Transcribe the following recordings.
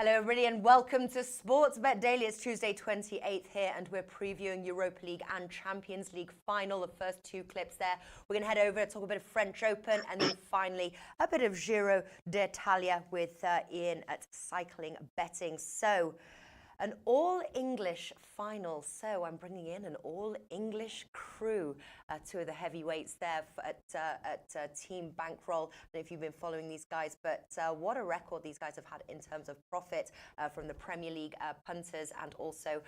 Hello everybody and welcome to Sports Bet Daily. It's Tuesday 28th here and we're previewing Europa League and Champions League final. The first two clips there. We're going to head over and talk a bit of French Open and then finally a bit of Giro d'Italia with Ian at Cycling Betting. So an all-English final. So I'm bringing in an all-English crew. Two of the heavyweights there at Team Bankroll. I don't know if you've been following these guys, but what a record these guys have had in terms of profit from the Premier League punters and also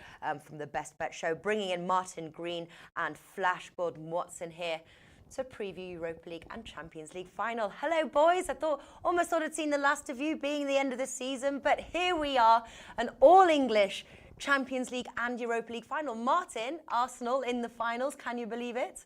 from the Best Bet show. Bringing in Martin Green and Flash Gordon Watson here to preview Europa League and Champions League final. Hello, boys. Almost thought I'd seen the last of you being the end of the season, but here we are, an all-English Champions League and Europa League final. Martin, Arsenal in the finals. Can you believe it?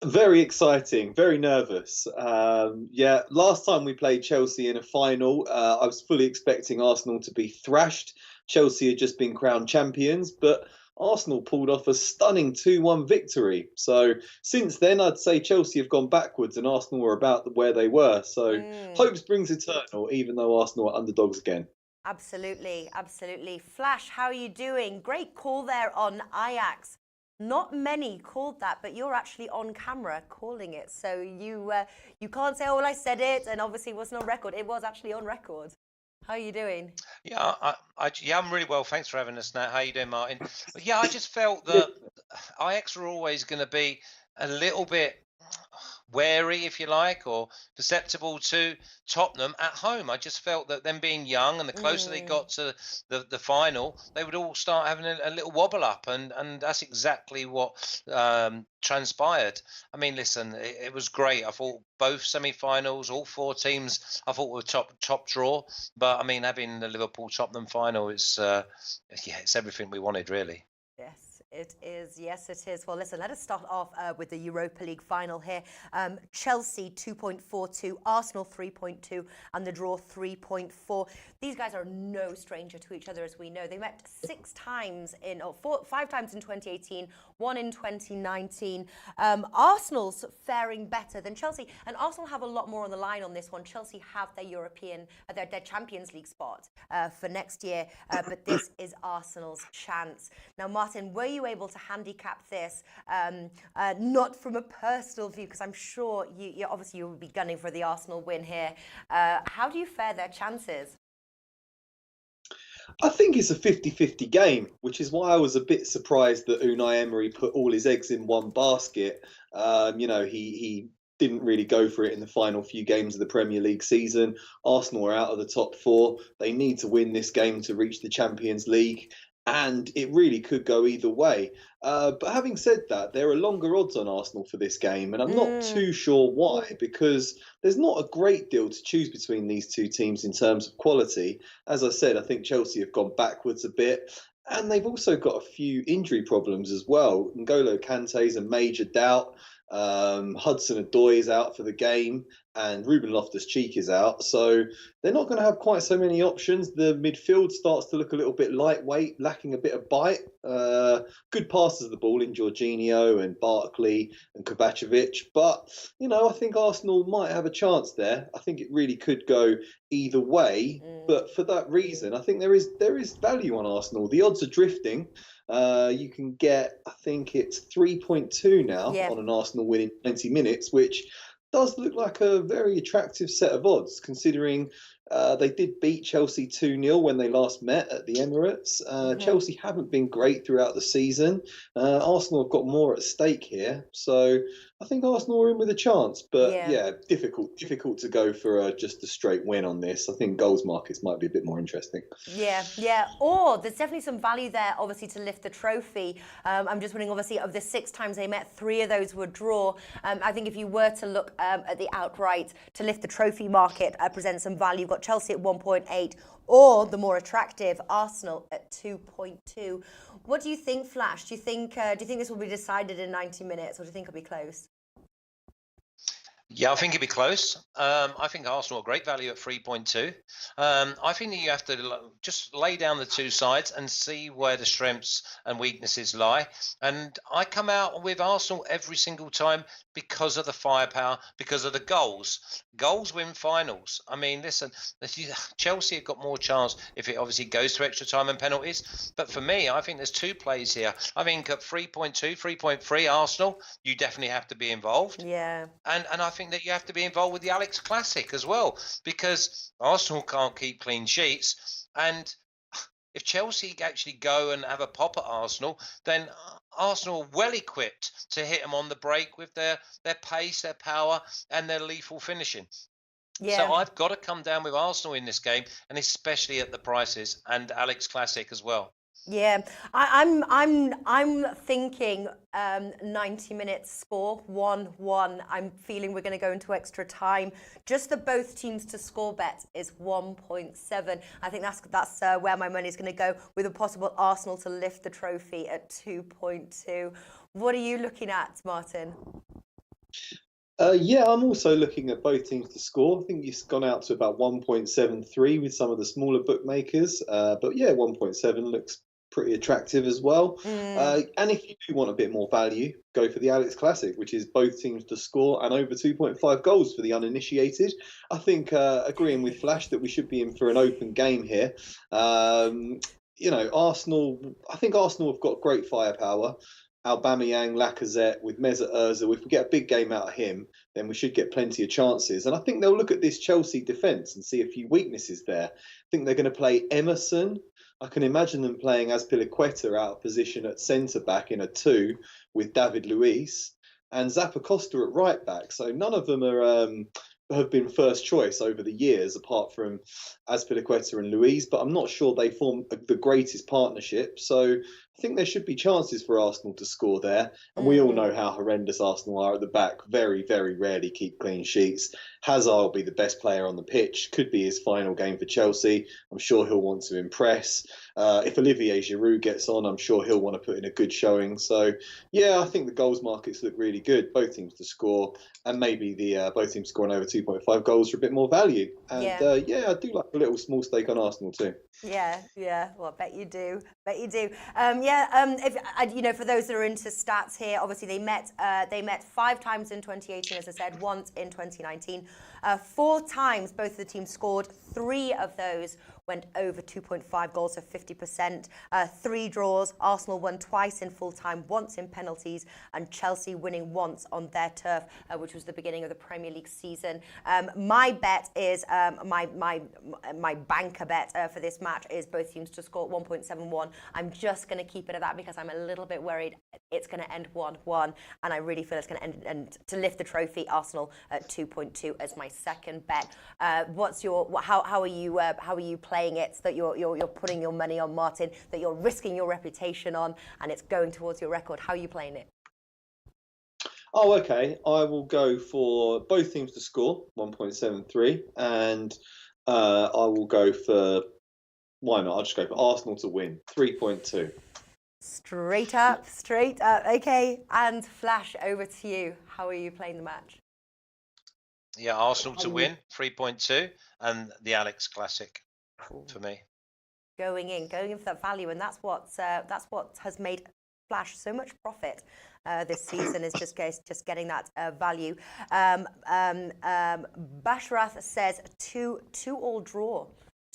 Very exciting, very nervous. Last time we played Chelsea in a final, I was fully expecting Arsenal to be thrashed. Chelsea had just been crowned champions, but Arsenal pulled off a stunning 2-1 victory. So since then, I'd say Chelsea have gone backwards and Arsenal were about where they were. So hope springs eternal, even though Arsenal are underdogs again. Absolutely, absolutely. Flash, how are you doing? Great call there on Ajax. Not many called that, but you're actually on camera calling it. So you can't say, oh, well, I said it, and obviously it wasn't on record. It was actually on record. How are you doing? Yeah, I'm really well. Thanks for having us, Nat. How you doing, Martin? But yeah, I just felt that Ajax were always going to be a little bit wary, if you like, or perceptible to Tottenham at home. I just felt that them being young and the closer they got to the final, they would all start having a little wobble up, and that's exactly what transpired. I mean, listen, it was great. I thought both semi-finals, all four teams, I thought were top draw. But I mean, having the Liverpool Tottenham final is it's everything we wanted, really. Yes. It is. Yes, it is. Well, listen, let us start off with the Europa League final here. Chelsea 2.42, Arsenal 3.2, and the draw 3.4. These guys are no stranger to each other, as we know. They met 5 times in 2018, one in 2019. Arsenal's faring better than Chelsea, and Arsenal have a lot more on the line on this one. Chelsea have their their Champions League spot for next year, but this is Arsenal's chance. Now, Martin, were you able to handicap this, not from a personal view, because I'm sure you obviously you will be gunning for the Arsenal win here. How do you fare their chances? I think it's a 50-50 game, which is why I was a bit surprised that Unai Emery put all his eggs in one basket. He didn't really go for it in the final few games of the Premier League season. Arsenal are out of the top 4. They need to win this game to reach the Champions League. And it really could go either way. But having said that, there are longer odds on Arsenal for this game, and I'm not too sure why, because there's not a great deal to choose between these two teams in terms of quality. As I said, I think Chelsea have gone backwards a bit, and they've also got a few injury problems as well. N'Golo Kante's a major doubt. Hudson-Odoi is out for the game, and Ruben Loftus-Cheek is out, so they're not going to have quite so many options. The midfield starts to look a little bit lightweight, lacking a bit of bite. Good passes of the ball in Jorginho and Barkley and Kovacevic, but I think Arsenal might have a chance there. I think it really could go either way, but for that reason, I think there is value on Arsenal. The odds are drifting. You can get, I think it's 3.2 now on an Arsenal win in 90 minutes, which does look like a very attractive set of odds, considering they did beat Chelsea 2-0 when they last met at the Emirates. Chelsea haven't been great throughout the season. Arsenal have got more at stake here, so I think Arsenal are in with a chance. But difficult to go for just a straight win on this. I think goals markets might be a bit more interesting. Yeah. Or there's definitely some value there, obviously, to lift the trophy. I'm just wondering, obviously, of the 6 times they met, 3 of those were draw. I think if you were to look at the outright to lift the trophy market, present some value. You've got Chelsea at 1.8, or the more attractive Arsenal at 2.2. What do you think, Flash? Do you think this will be decided in 90 minutes, or do you think it'll be close? Yeah, I think it'd be close. I think Arsenal are great value at 3.2. I think that you have to just lay down the two sides and see where the strengths and weaknesses lie. And I come out with Arsenal every single time because of the firepower, because of the goals. Goals win finals. I mean, listen, Chelsea have got more chance if it obviously goes to extra time and penalties. But for me, I think there's two plays here. I think at 3.2, 3.3, Arsenal, you definitely have to be involved. Yeah. And I think that you have to be involved with the Alex Classic as well, because Arsenal can't keep clean sheets. And if Chelsea actually go and have a pop at Arsenal, then Arsenal are well equipped to hit them on the break with their pace, their power, and their lethal finishing. Yeah. So I've got to come down with Arsenal in this game, and especially at the prices, and Alex Classic as well. Yeah, I'm thinking 90 minutes score 1-1. I'm feeling we're going to go into extra time. Just the both teams to score bet is 1.7. I think that's where my money is going to go, with a possible Arsenal to lift the trophy at 2.2. What are you looking at, Martin? Yeah, I'm also looking at both teams to score. I think it's gone out to about 1.73 with some of the smaller bookmakers. But yeah, 1.7 looks pretty attractive as well. And if you do want a bit more value, go for the Alex Classic, which is both teams to score and over 2.5 goals for the uninitiated. I think, agreeing with Flash, that we should be in for an open game here. Arsenal, I think Arsenal have got great firepower. Aubameyang, Lacazette, with Mesut Ozil. If we get a big game out of him, then we should get plenty of chances. And I think they'll look at this Chelsea defence and see a few weaknesses there. I think they're going to play Emerson. I can imagine them playing Azpilicueta out of position at centre-back in a 2 with David Luiz, and Zappacosta at right-back. So none of them have been first choice over the years, apart from Azpilicueta and Luiz, but I'm not sure they form the greatest partnership. So I think there should be chances for Arsenal to score there. And we all know how horrendous Arsenal are at the back. Very, very rarely keep clean sheets. Hazard will be the best player on the pitch. Could be his final game for Chelsea. I'm sure he'll want to impress. If Olivier Giroud gets on, I'm sure he'll want to put in a good showing. So, yeah, I think the goals markets look really good. Both teams to score, and maybe the both teams scoring over 2.5 goals for a bit more value. And I do like a little small stake on Arsenal too. Yeah. Well, I bet you do. If for those that are into stats here, obviously they met 5 times in 2018, as I said, once in 2019. 4 times both of the teams scored. 3 of those went over 2.5 goals, so 50%. 3 draws. Arsenal won twice in full time, once in penalties, and Chelsea winning once on their turf, which was the beginning of the Premier League season. My bet is my banker bet for this match is both teams to score 1.71. I'm just going to keep it at that because I'm a little bit worried it's going to end 1-1, and I really feel it's going to end and to lift the trophy. Arsenal at 2.2 as my second bet. How are you playing it, so that you're putting your money on, Martin, that you're risking your reputation on, and it's going towards your record? How are you playing it? Oh, okay. I will go for both teams to score 1.73, and I will go for, why not? I'll just go for Arsenal to win 3.2. Straight up. Okay, and Flash, over to you. How are you playing the match? Yeah, Arsenal to win 3.2, and the Alex Classic for me. Going in for that value, and that's what has made Flash so much profit this season, is just getting that value. Basharath says 2-2 draw.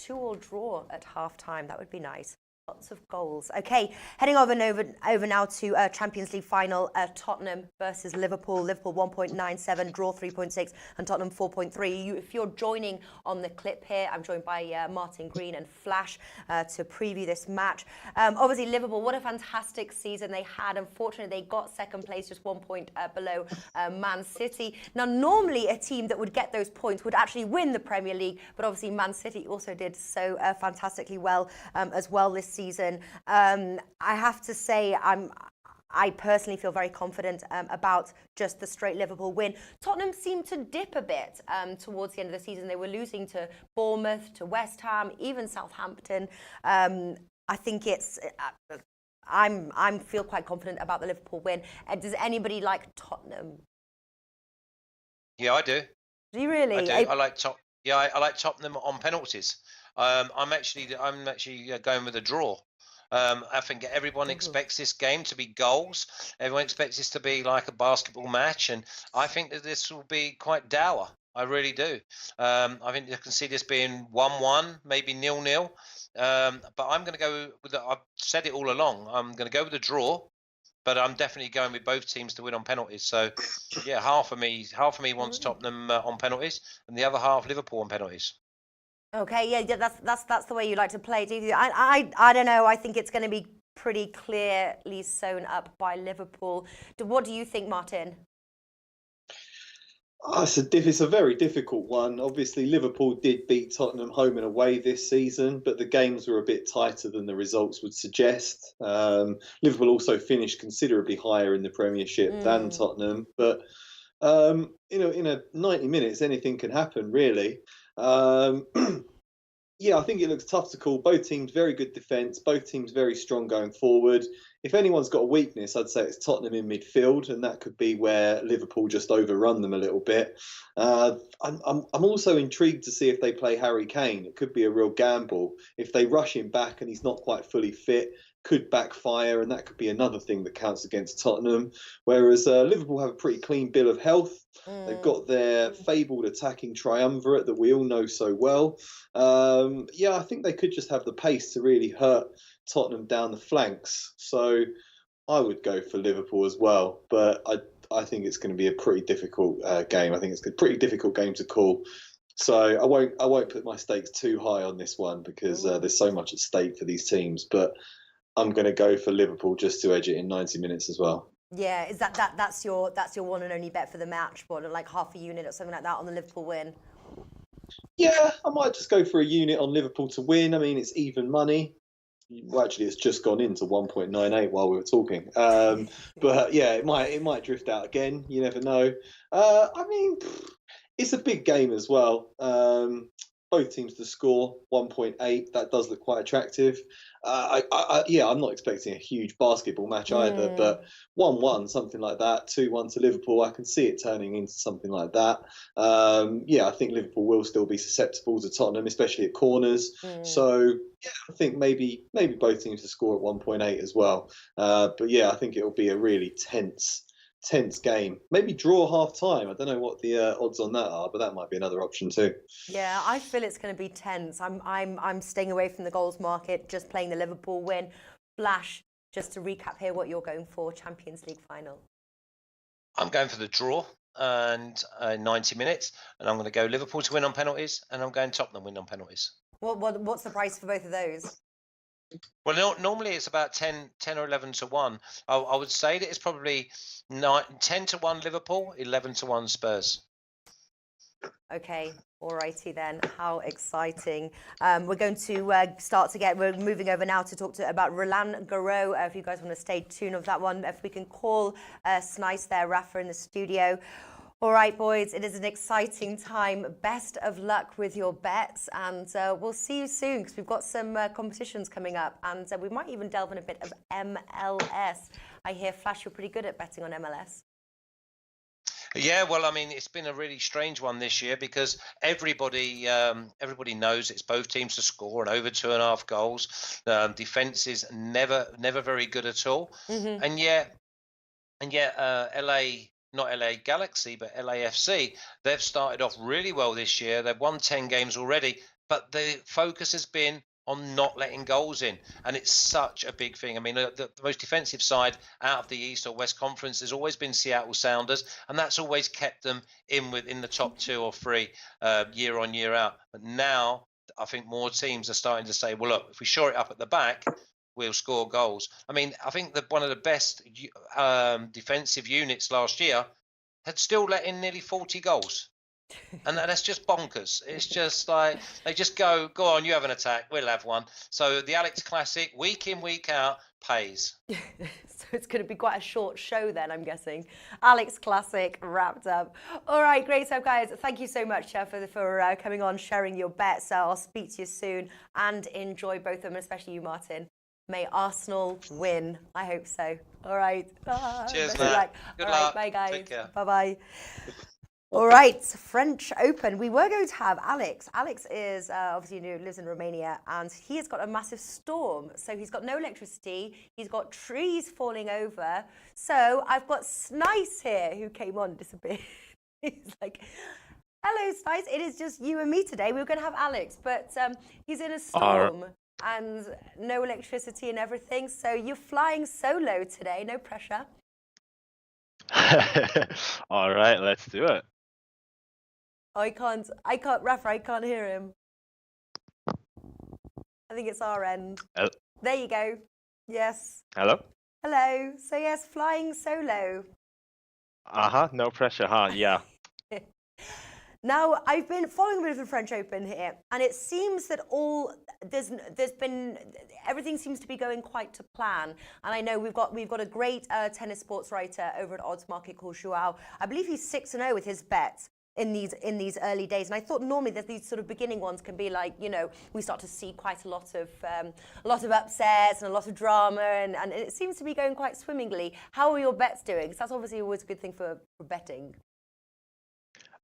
2-2 draw at half time. That would be nice. Lots of goals. Okay, heading over now to Champions League final. Tottenham versus Liverpool. Liverpool 1.97, draw 3.6, and Tottenham 4.3. If you're joining on the clip here, I'm joined by Martin Green and Flash to preview this match. Obviously, Liverpool, what a fantastic season they had. Unfortunately, they got second place, just 1 point below Man City. Now, normally a team that would get those points would actually win the Premier League, but obviously Man City also did so fantastically well as well this season. I have to say, I personally feel very confident about just the straight Liverpool win. Tottenham seemed to dip a bit towards the end of the season. They were losing to Bournemouth, to West Ham, even Southampton. I think I feel quite confident about the Liverpool win. Does anybody like Tottenham? Yeah, I do. Do you really? I do. I like top. Yeah, I like Tottenham on penalties. I'm actually going with a draw. I think everyone expects this game to be goals. Everyone expects this to be like a basketball match, and I think that this will be quite dour. I really do. I think you can see this being 1-1, maybe 0-0. But I'm going to go with. I've said it all along. I'm going to go with a draw, but I'm definitely going with both teams to win on penalties. So, yeah, half of me wants Tottenham on penalties, and the other half Liverpool on penalties. Okay, yeah, that's the way you like to play, do you? I don't know. I think it's going to be pretty clearly sewn up by Liverpool. What do you think, Martin? It's a very difficult one. Obviously, Liverpool did beat Tottenham home and away this season, but the games were a bit tighter than the results would suggest. Liverpool also finished considerably higher in the Premiership than Tottenham, but in a 90 minutes, anything can happen, really. Yeah, I think it looks tough to call. Both teams very good defence, both teams very strong going forward. If anyone's got a weakness, I'd say it's Tottenham in midfield, and that could be where Liverpool just overrun them a little bit. I'm also intrigued to see if they play Harry Kane. It could be a real gamble. If they rush him back and he's not quite fully fit, could backfire, and that could be another thing that counts against Tottenham. Whereas Liverpool have a pretty clean bill of health. They've got their fabled attacking triumvirate that we all know so well. Yeah, I think they could just have the pace to really hurt Tottenham down the flanks. So I would go for Liverpool as well. But I think it's going to be a pretty difficult game. I think it's a pretty difficult game to call. So I won't put my stakes too high on this one because there's so much at stake for these teams. But I'm going to go for Liverpool just to edge it in 90 minutes as well. Yeah, is that's your one and only bet for the match, but like half a unit or something like that on the Liverpool win? Yeah, I might just go for a unit on Liverpool to win. I mean, it's even money. Well, actually, it's just gone into 1.98 while we were talking. But yeah, it might drift out again. You never know. I mean, it's a big game as well. Both teams to score 1.8. That does look quite attractive. I'm not expecting a huge basketball match either, but 1-1, something like that, 2-1 to Liverpool, I can see it turning into something like that. I think Liverpool will still be susceptible to Tottenham, especially at corners. So, yeah, I think maybe both teams to score at 1.8 as well. But yeah, I think it will be a really tense game. Maybe draw half time. I don't know what the odds on that are, but that might be another option too. Yeah, I feel it's going to be tense. I'm staying away from the goals market, just playing the Liverpool win. Flash, just to recap here what you're going for, Champions League final. I'm going for the draw and 90 minutes, and I'm going to go Liverpool to win on penalties, and I'm going Tottenham win on penalties. What's the price for both of those? Well, normally it's about 10 or 11 to 1. I would say that it's probably 10 to 1 Liverpool, 11 to 1 Spurs. Okay, alrighty then. How exciting. We're going to we're moving over now to talk about Roland Garros. If you guys want to stay tuned of that one, if we can call Snice there, Rafa in the studio. All right, boys, it is an exciting time. Best of luck with your bets, and we'll see you soon because we've got some competitions coming up, and we might even delve in a bit of MLS. I hear, Flash, you're pretty good at betting on MLS. Yeah, well, I mean, it's been a really strange one this year because everybody knows it's both teams to score and over 2.5 goals. Defense is never very good at all, and yet, LA. Not LA Galaxy, but LAFC. They've started off really well this year. They've won 10 games already, but the focus has been on not letting goals in. And it's such a big thing. I mean, the most defensive side out of the East or West Conference has always been Seattle Sounders, and that's always kept them in the top 2 or 3 year on, year out. But now I think more teams are starting to say, well, look, if we shore it up at the back, we'll score goals. I mean, I think that one of the best defensive units last year had still let in nearly 40 goals. And that's just bonkers. It's just like they just go on, you have an attack, we'll have one. So the Alex Classic, week in, week out, pays. So it's going to be quite a short show then, I'm guessing. Alex Classic wrapped up. All right, great. So, guys, thank you so much for coming on, sharing your bets. I'll speak to you soon and enjoy both of them, especially you, Martin. May Arsenal win. I hope so. All right. Cheers, Nat. Good luck. Bye, guys. Take care. Bye-bye. All right, French Open. We were going to have Alex. Alex is obviously lives in Romania, and he has got a massive storm. So he's got no electricity. He's got trees falling over. So I've got Snice here, who came on and disappeared. He's like, "Hello, Snice. It is just you and me today. We were going to have Alex, but he's in a storm and no electricity and everything. So you're flying solo today. No pressure." All right, let's do it. I can't, Rafa, I can't hear him. I think it's our end. There you go. Yes. Hello? Hello. So yes, flying solo. No pressure, huh? Yeah. Now, I've been following a bit of the French Open here, and it seems that everything seems to be going quite to plan. And I know we've got a great tennis sports writer over at Odds Market called Joao. I believe he's 6-0 with his bets in these early days. And I thought normally that these sort of beginning ones can be like, we start to see quite a lot of upsets and a lot of drama, and it seems to be going quite swimmingly. How are your bets doing? Because that's obviously always a good thing for betting.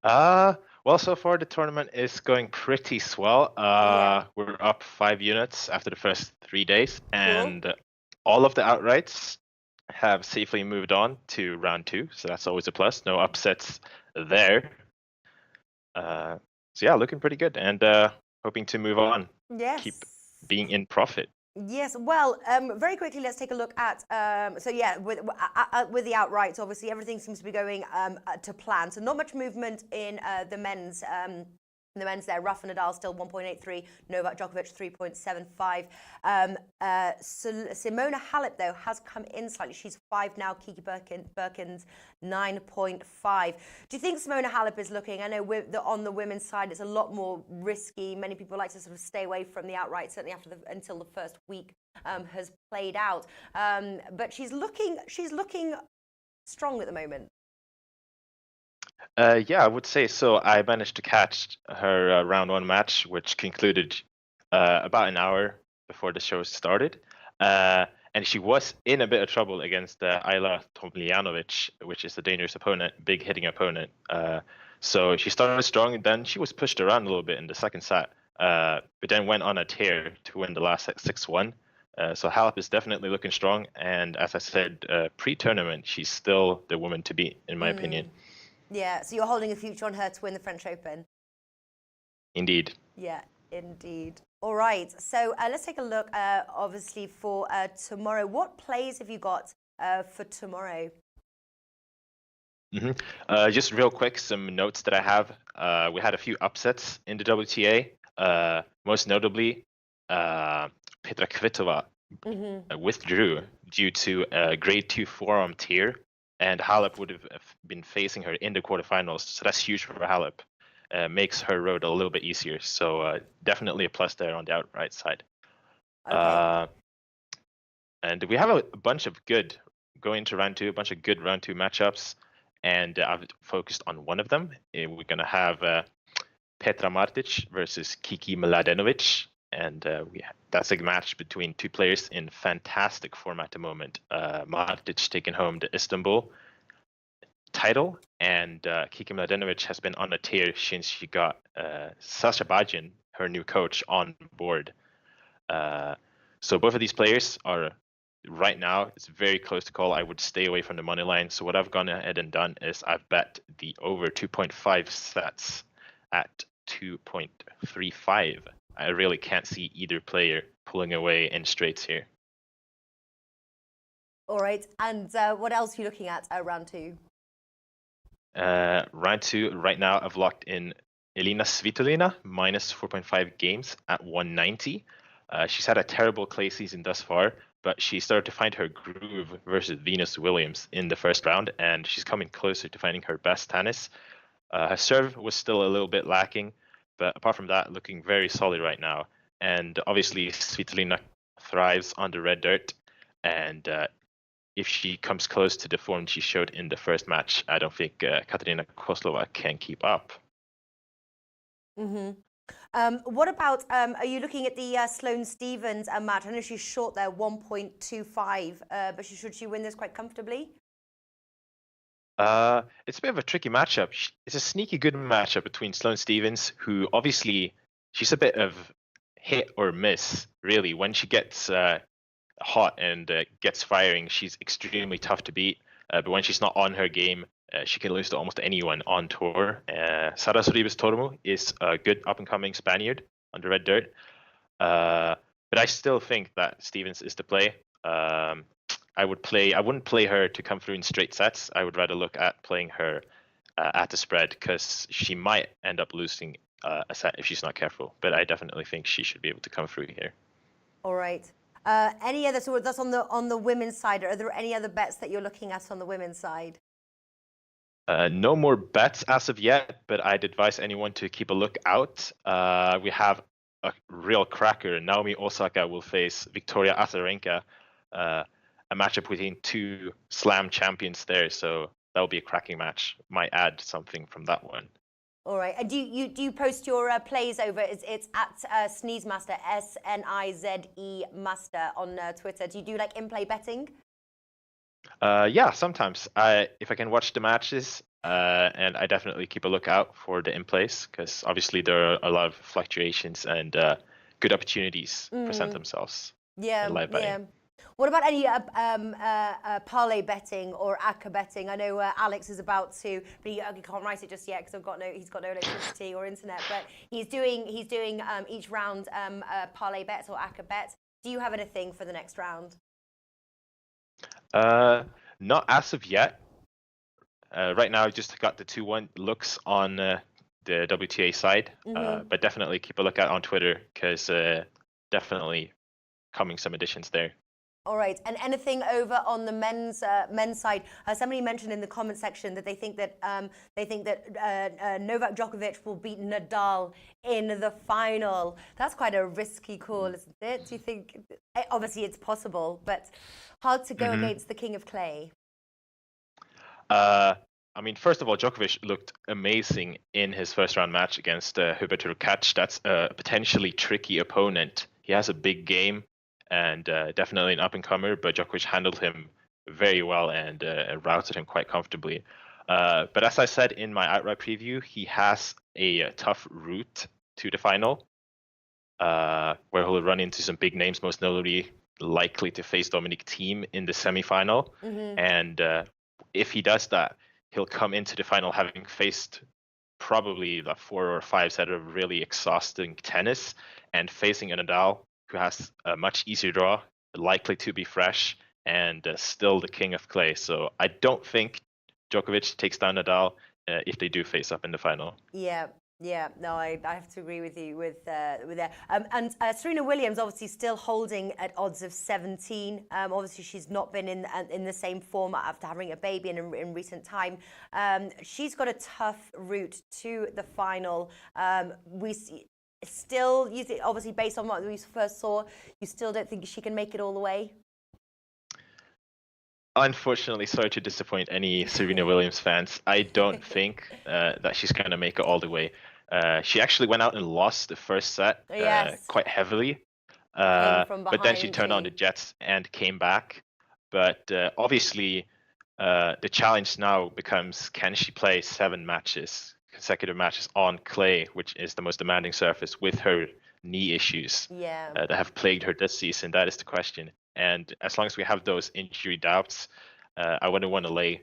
Well, so far the tournament is going pretty swell. We're up 5 units after the first 3 days, and all of the outrights have safely moved on to round 2, so that's always a plus. No upsets there. So yeah, looking pretty good, and hoping to move on. Yes. Keep being in profit. Yes. Well, very quickly, let's take a look at. With the outrights, obviously everything seems to be going to plan. So not much movement in the men's. The men's there, Rafa Nadal still 1.83, Novak Djokovic 3.75. Simona Halep, though, has come in slightly. She's 5 now. Kiki Berkins 9.5. Do you think Simona Halep is looking? I know on the women's side, it's a lot more risky. Many people like to sort of stay away from the outright, certainly until the first week has played out. But she's looking strong at the moment. Yeah, I would say so. I managed to catch her round 1 match, which concluded about an hour before the show started. And she was in a bit of trouble against Ayla Tomljanovic, which is a dangerous opponent, big hitting opponent. So she started strong, and then she was pushed around a little bit in the second set, but then went on a tear to win the last set 6-1. So Halep is definitely looking strong. And as I said, pre-tournament, she's still the woman to beat, in my opinion. Yeah, so you're holding a future on her to win the French Open? Indeed. Yeah, indeed. All right, so let's take a look, obviously, for tomorrow. What plays have you got for tomorrow? Just real quick, some notes that I have. We had a few upsets in the WTA. Most notably, Petra Kvitova withdrew due to a grade 2 forearm tear. And Halep would have been facing her in the quarterfinals, so that's huge for Halep. Makes her road a little bit easier, so definitely a plus there on the outright side. Okay. And we have a bunch of good going into round 2, a bunch of good round 2 matchups, and I've focused on one of them. We're going to have Petra Martic versus Kiki Mladenovic. And that's a match between 2 players in fantastic form at the moment. Martic taking home the Istanbul title, and Kiki Mladenovic has been on a tear since she got Sasha Bajin, her new coach, on board. So both of these players are, right now, it's very close to call. I would stay away from the money line. So what I've gone ahead and done is I've bet the over 2.5 sets at 2.35. I really can't see either player pulling away in straights here. All right. And what else are you looking at round 2? Round 2, right now, I've locked in Elina Svitolina, minus 4.5 games at 190. She's had a terrible clay season thus far, but she started to find her groove versus Venus Williams in the first round, and she's coming closer to finding her best tennis. Her serve was still a little bit lacking, but apart from that, looking very solid right now. And obviously, Svitolina thrives on the red dirt. And if she comes close to the form she showed in the first match, I don't think Katerina Kozlova can keep up. What about, are you looking at the Sloane Stephens match? I know she's short there, 1.25, but should she win this quite comfortably? It's a bit of a tricky matchup. It's a sneaky good matchup between Sloane Stephens, who obviously she's a bit of hit or miss, really. When she gets hot and gets firing, she's extremely tough to beat. But when she's not on her game, she can lose to almost anyone on tour. Sara Sorribes Tormo is a good up-and-coming Spaniard on the red dirt. But I still think that Stephens is the play. I wouldn't play her to come through in straight sets. I would rather look at playing her at the spread, because she might end up losing a set if she's not careful. But I definitely think she should be able to come through here. All right. Any other, so that's on the women's side. Are there any other bets that you're looking at on the women's side? No more bets as of yet, but I'd advise anyone to keep a look out. We have a real cracker. Naomi Osaka will face Victoria Azarenka, a matchup between two slam champions there, so that'll be a cracking match. Might add something from that one. All right. And do you post your plays over? It's at Sneeze Master, SNIZE Master on Twitter. Do you do like in-play betting? Yeah, sometimes. If I can watch the matches, and I definitely keep a lookout for the in-plays, because obviously there are a lot of fluctuations and good opportunities present themselves. Yeah, in live betting. yeah. What about any parlay betting or ACCA betting? I know Alex is about to, but he can't write it just yet because he's got no electricity or internet. But he's doing each round parlay bets or ACCA bets. Do you have anything for the next round? Not as of yet. Right now, I just got the 2-1 looks on the WTA side, but definitely keep a lookout on Twitter, because definitely coming some additions there. All right, and anything over on the men's side? Somebody mentioned in the comment section that they think that Novak Djokovic will beat Nadal in the final. That's quite a risky call, isn't it? Do you think? Obviously, it's possible, but hard to go against the King of Clay. I mean, first of all, Djokovic looked amazing in his first round match against Hubert Hurkacz. That's a potentially tricky opponent. He has a big game and definitely an up-and-comer, but Djokovic handled him very well and routed him quite comfortably. But as I said in my outright preview, he has a tough route to the final, where he'll run into some big names, most notably likely to face Dominic Thiem in the semifinal. And if he does that, he'll come into the final having faced probably the 4 or 5 set of really exhausting tennis, and facing a Nadal who has a much easier draw, likely to be fresh, and still the King of Clay. So I don't think Djokovic takes down Nadal if they do face up in the final. Yeah, no, I have to agree with you with that. And Serena Williams obviously still holding at odds of 17. Obviously, she's not been in the same form after having a baby in recent time. She's got a tough route to the final. We see, still, you think, obviously based on what we first saw, you still don't think she can make it all the way? Unfortunately, sorry to disappoint any Serena Williams fans. I don't think that she's going to make it all the way. She actually went out and lost the first set quite heavily. But then she turned on the jets and came back. But obviously, the challenge now becomes, can she play 7 consecutive matches on clay, which is the most demanding surface, with her knee issues that have plagued her this season? That is the question. And as long as we have those injury doubts, I wouldn't want to lay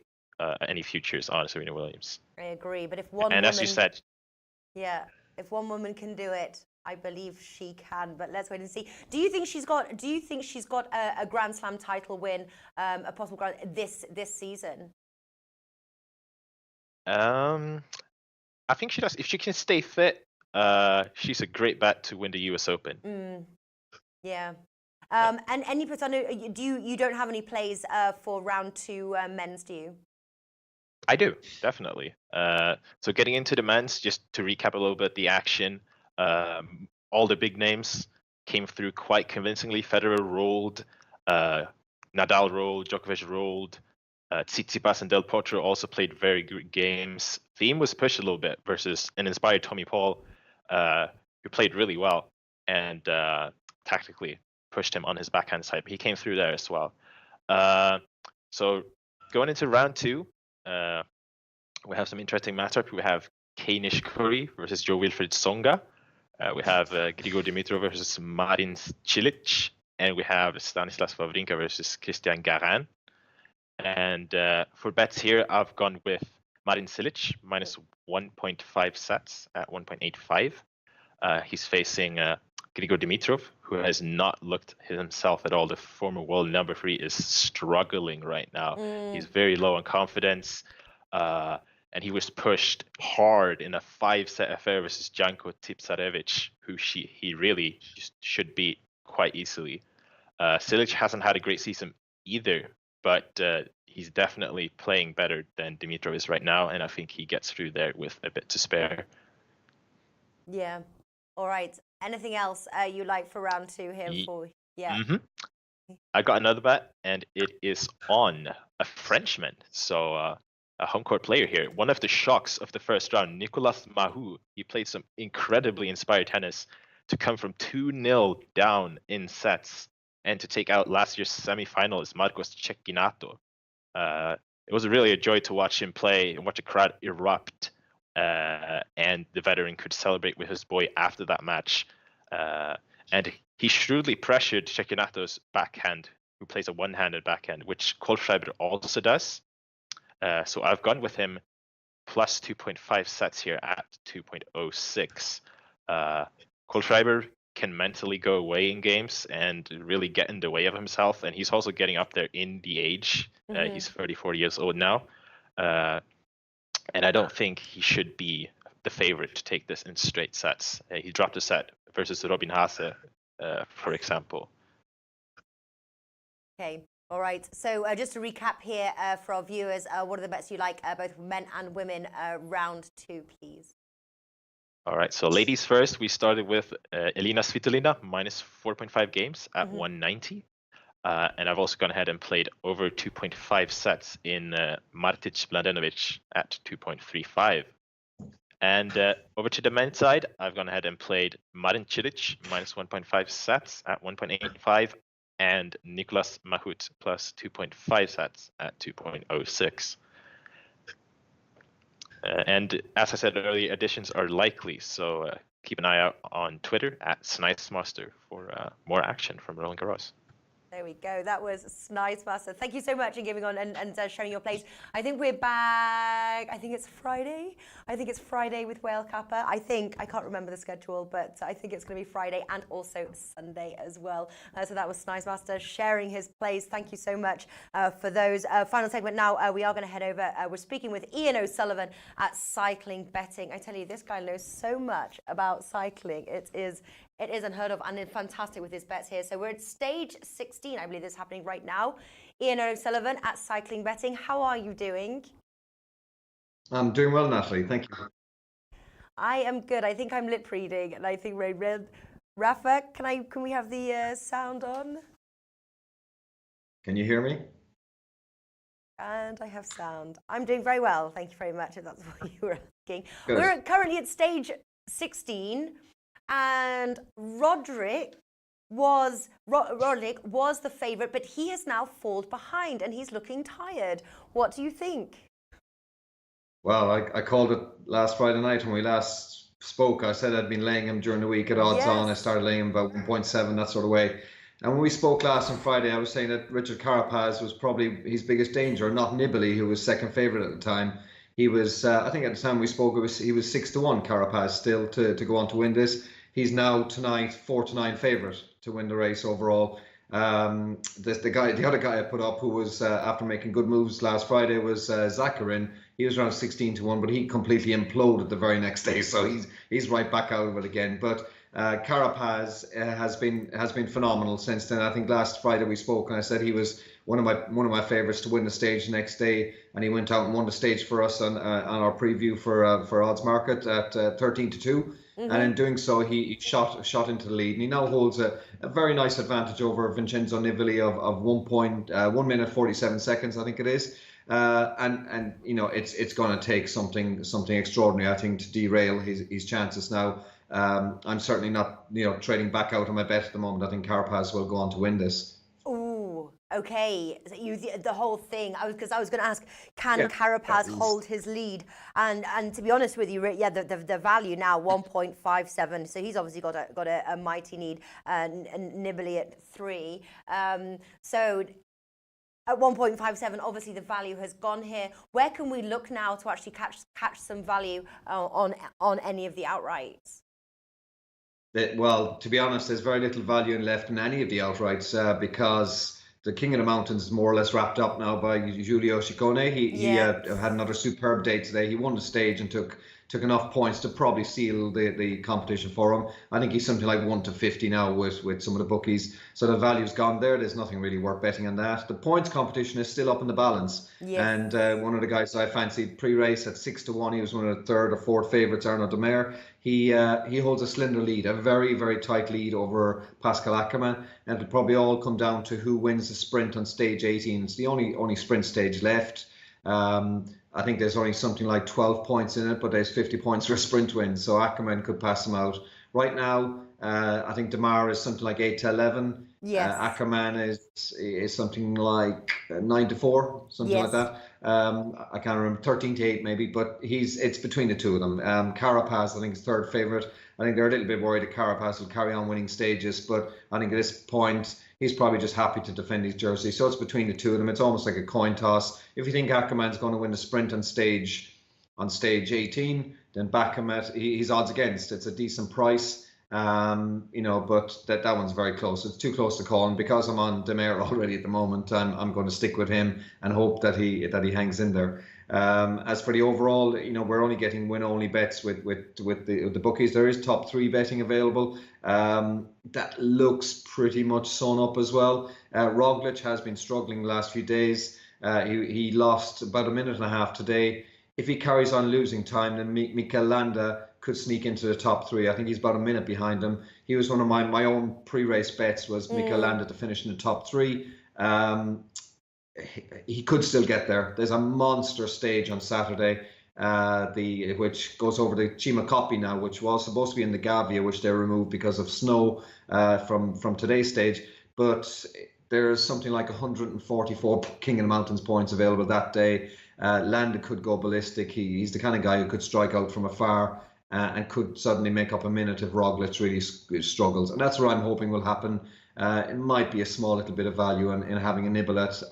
any futures on Serena Williams. I agree, but if one woman, as you said, if one woman can do it, I believe she can. But let's wait and see. Do you think she's got a Grand Slam title win, a possible Grand this season? I think she does. If she can stay fit, she's a great bet to win the US Open. Yeah. And any puts? I know you don't have any plays for round 2 men's, do you? I do, definitely. So getting into the men's, just to recap a little bit the action, all the big names came through quite convincingly. Federer rolled, Nadal rolled, Djokovic rolled, Tsitsipas and Del Potro also played very good games. Thiem was pushed a little bit versus an inspired Tommy Paul, who played really well and tactically pushed him on his backhand side, but he came through there as well. So going into round 2, we have some interesting matchup. We have Kanish Curry versus Joe Wilfried Songa. We have Grigor Dimitrov versus Marin Cilic. And we have Stanislas Wawrinka versus Christian Garin. And for bets here, I've gone with Marin Cilic minus 1.5 sets at 1.85. He's facing Grigor Dimitrov, who has not looked himself at all. The former world number 3 is struggling right now. He's very low on confidence. And he was pushed hard in a 5-set affair versus Janko Tipsarevic, who he really just should beat quite easily. Cilic hasn't had a great season either, but he's definitely playing better than Dimitrov is right now, and I think he gets through there with a bit to spare. Yeah. All right. Anything else you like for round 2 here? I got another bet, and it is on a Frenchman. So a home court player here. One of the shocks of the first round, Nicolas Mahut. He played some incredibly inspired tennis to come from 2-0 down in sets and to take out last year's semi-finalist Marcos Cecchinato. It was really a joy to watch him play and watch the crowd erupt. And the veteran could celebrate with his boy after that match. And he shrewdly pressured Cecchinato's backhand, who plays a one-handed backhand, which Kohlschreiber also does. So I've gone with him plus 2.5 sets here at 2.06. Kohlschreiber can mentally go away in games and really get in the way of himself. And he's also getting up there in the age. He's 34 years old now. And I don't think he should be the favorite to take this in straight sets. He dropped a set versus Robin Haase, for example. Okay. All right. So just to recap here for our viewers, what are the bets you like, both men and women, round 2, please? All right. So ladies first, we started with Elina Svitolina minus 4.5 games at 190. And I've also gone ahead and played over 2.5 sets in Martic Mladenovic at 2.35. And over to the men's side, I've gone ahead and played Marin Cilic minus 1.5 sets at 1.85 and Nicolas Mahut plus 2.5 sets at 2.06. And as I said earlier, additions are likely, so keep an eye out on Twitter at Snicemaster for more action from Roland Garros. There we go. That was Snizemaster. Thank you so much for giving on and sharing your plays. I think we're back. I think it's Friday. I think it's Friday with Whale Kappa. I can't remember the schedule, but I think it's going to be Friday and also Sunday as well. So that was Snizemaster sharing his plays. Thank you so much for those. Final segment now. We are going to head over. We're speaking with Ian O'Sullivan at Cycling Betting. I tell you, this guy knows so much about cycling. It is unheard of and fantastic with his bets here. So we're at stage 16, I believe this is happening right now. Ian O'Sullivan at Cycling Betting. How are you doing? I'm doing well, Natalie. Thank you. I am good. I think I'm lip reading, and I think Rafa, can we have the sound on? Can you hear me? And I have sound. I'm doing very well. Thank you very much, if that's what you were asking. Good. We're currently at stage 16. And Roderick was the favourite, but he has now fallen behind and he's looking tired. What do you think? Well, I called it last Friday night when we last spoke. I said I'd been laying him during the week at odds on. I started laying him about 1.7, that sort of way. And when we spoke last on Friday, I was saying that Richard Carapaz was probably his biggest danger, not Nibali, who was second favourite at the time. He was, I think at the time we spoke, he was 6-1, Carapaz, still to go on to win this. He's now tonight 4-9 favourite to win the race overall. The other guy I put up, who was after making good moves last Friday, was Zakharin. He was around 16-1, but he completely imploded the very next day, so he's right back out of it again. But Carapaz has been phenomenal since then. I think last Friday we spoke, and I said he was one of my favourites to win the stage the next day, and he went out and won the stage for us on our preview for Odds Market at 13-2. And in doing so, he shot into the lead, and he now holds a very nice advantage over Vincenzo Nibali of 1 minute 47 seconds, I think it is. And you know, it's going to take something extraordinary, I think, to derail his chances now. I'm certainly not trading back out on my bet at the moment. I think Carapaz will go on to win this. Ooh, okay, so the whole thing. Because I was going to ask, can Carapaz hold his lead? And to be honest with you, yeah, the value now 1.57. So he's obviously got a mighty lead, and Nibali at 3. So at 1.57, obviously the value has gone here. Where can we look now to actually catch some value on any of the outrights? Well, to be honest, there's very little value left in any of the outrights because the King of the Mountains is more or less wrapped up now by Giulio Ciccone. He had another superb day today. He won the stage and took enough points to probably seal the competition for him. I think he's something like 1-50 now with some of the bookies. So the value's gone there. There's nothing really worth betting on that. The points competition is still up in the balance. Yes. And one of the guys I fancied pre-race at 6-1, he was one of the third or fourth favourites, Arnaud Demer. He holds a slender lead, a very, very tight lead over Pascal Ackermann. And it'll probably all come down to who wins the sprint on stage 18. It's the only sprint stage left. I think there's only something like 12 points in it, but there's 50 points for a sprint win. So Ackermann could pass him out. Right now, I think Demar is something like 8-11. Yes. Ackermann is something like 9-4, something like that. I can't remember, 13-8 maybe, but it's between the two of them. Carapaz, I think, is third favourite. I think they're a little bit worried that Carapaz will carry on winning stages, but I think at this point, he's probably just happy to defend his jersey. So it's between the two of them. It's almost like a coin toss. If you think Ackermann's going to win the sprint on stage 18, then back him at he's odds against. It's a decent price, but that one's very close. It's too close to call. And because I'm on Demer already at the moment, I'm going to stick with him and hope that he hangs in there. As for the overall, we're only getting win-only bets with the bookies. There is top 3 betting available. That looks pretty much sewn up as well. Roglic has been struggling the last few days. He lost about a minute and a half today. If he carries on losing time, then Mikel Landa could sneak into the top 3. I think he's about a minute behind him. He was one of my own pre-race bets was Mikel Landa to finish in the top 3. He could still get there. There's a monster stage on Saturday, which goes over the Cima Coppi now, which was supposed to be in the Gavia, which they removed because of snow from today's stage. But there's something like 144 King of the Mountains points available that day. Landa could go ballistic. He's the kind of guy who could strike out from afar and could suddenly make up a minute if Roglic really struggles. And that's what I'm hoping will happen. It might be a small little bit of value in having a nibble at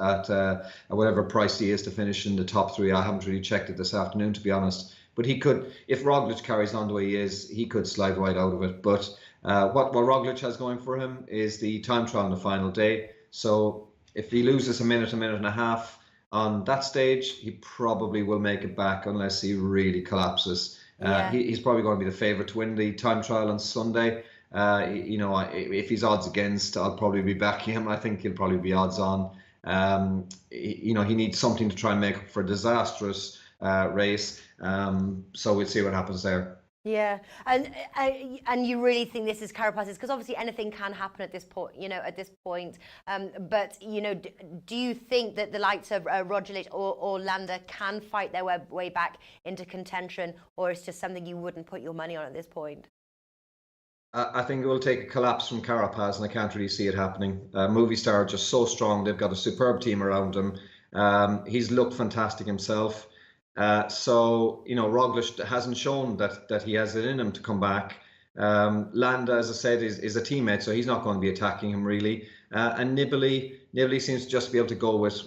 whatever price he is to finish in the top 3. I haven't really checked it this afternoon, to be honest. But he could, if Roglic carries on the way he is, he could slide right out of it. But what Roglic has going for him is the time trial on the final day. So if he loses a minute and a half on that stage, he probably will make it back unless he really collapses. He's probably going to be the favourite to win the time trial on Sunday. If he's odds against, I'll probably be backing him. I think he'll probably be odds on. He needs something to try and make up for a disastrous race. So we'll see what happens there. Yeah, and you really think this is Carapaz's, because obviously anything can happen at this point. But do you think that the likes of Roglic or Landa can fight their way back into contention, or it's just something you wouldn't put your money on at this point? I think it will take a collapse from Carapaz, and I can't really see it happening. Movistar are just so strong. They've got a superb team around him. He's looked fantastic himself. So Roglic hasn't shown that he has it in him to come back. Landa, as I said, is a teammate, so he's not going to be attacking him really. And Nibali seems to just be able to go with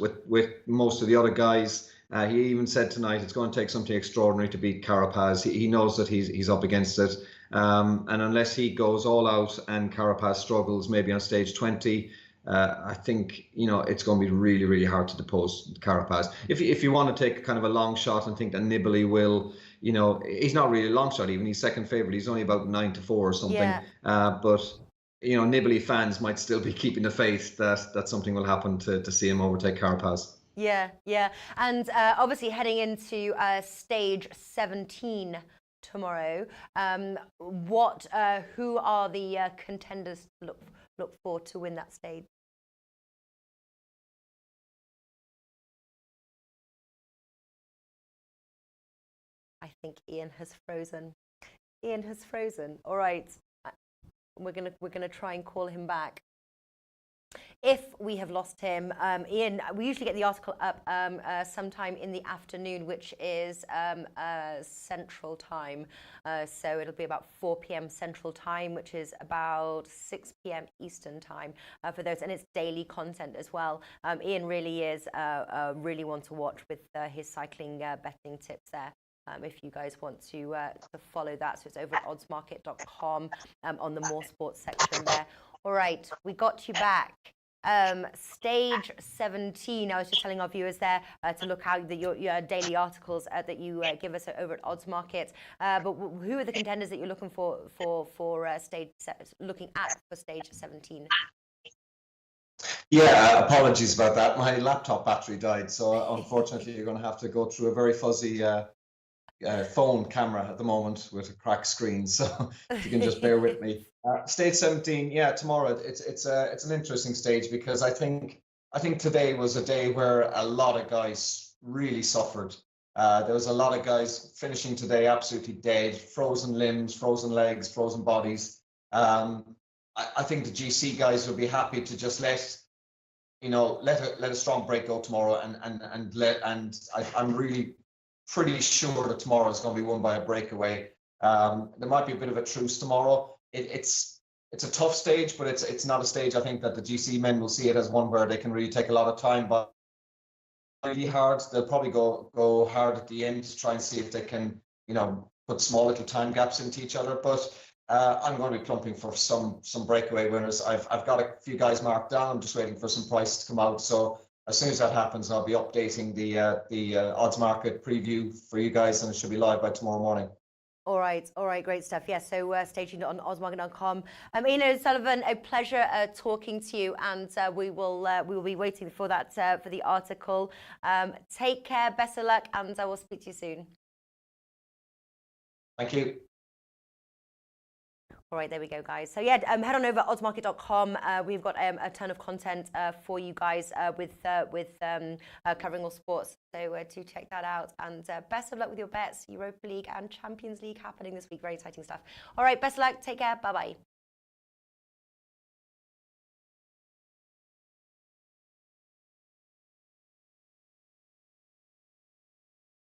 most of the other guys. He even said tonight it's going to take something extraordinary to beat Carapaz. He knows that he's up against it. And unless he goes all out and Carapaz struggles maybe on stage 20, I think it's going to be really, really hard to depose Carapaz. If you want to take kind of a long shot and think that Nibali will, he's not really a long shot even. He's second favourite. He's only about 9-4 or something. Yeah. But Nibali fans might still be keeping the faith that something will happen to see him overtake Carapaz. Yeah. And obviously heading into stage 17 tomorrow, who are the contenders to look for to win that stage? I think Ian has frozen. All right, we're gonna try and call him back. if we have lost him. Ian, we usually get the article up sometime in the afternoon, which is Central Time. So it'll be about 4 p.m. Central Time, which is about 6 p.m. Eastern Time for those. And it's daily content as well. Ian really is really one to watch with his cycling betting tips there. If you guys want to follow that. So it's over at oddsmarket.com on the more sports section there. All right, we got you back. Stage 17, I was just telling our viewers there to look out your daily articles that you give us over at Odds Market. But who are the contenders that you're looking for stage 17? Yeah, apologies about that. My laptop battery died, so unfortunately you're going to have to go through a very fuzzy phone camera at the moment with a cracked screen. So if you can just bear with me. Stage 17, yeah, tomorrow it's an interesting stage because I think today was a day where a lot of guys really suffered. There was a lot of guys finishing today absolutely dead, frozen limbs, frozen legs, frozen bodies. I think the GC guys will be happy to just let a strong break go tomorrow, and I'm really pretty sure that tomorrow is going to be won by a breakaway. There might be a bit of a truce tomorrow. It's a tough stage, but it's not a stage I think that the GC men will see it as one where they can really take a lot of time, but really hard. They'll probably go hard at the end to try and see if they can put small little time gaps into each other. But I'm going to be plumping for some breakaway winners. I've got a few guys marked down. I'm just waiting for some prices to come out. So as soon as that happens, I'll be updating the odds market preview for you guys, and it should be live by tomorrow morning. All right, great stuff. Yeah, so stay tuned on oddsmarket.com. Ian Sullivan, a pleasure talking to you, and we will be waiting for that for the article. Take care, best of luck, and I will speak to you soon. Thank you. All right, there we go, guys. So yeah, head on over oddsmarket.com. We've got a ton of content for you guys with covering all sports. So do check that out. And best of luck with your bets. Europa League and Champions League happening this week. Very exciting stuff. All right, best of luck. Take care. Bye-bye.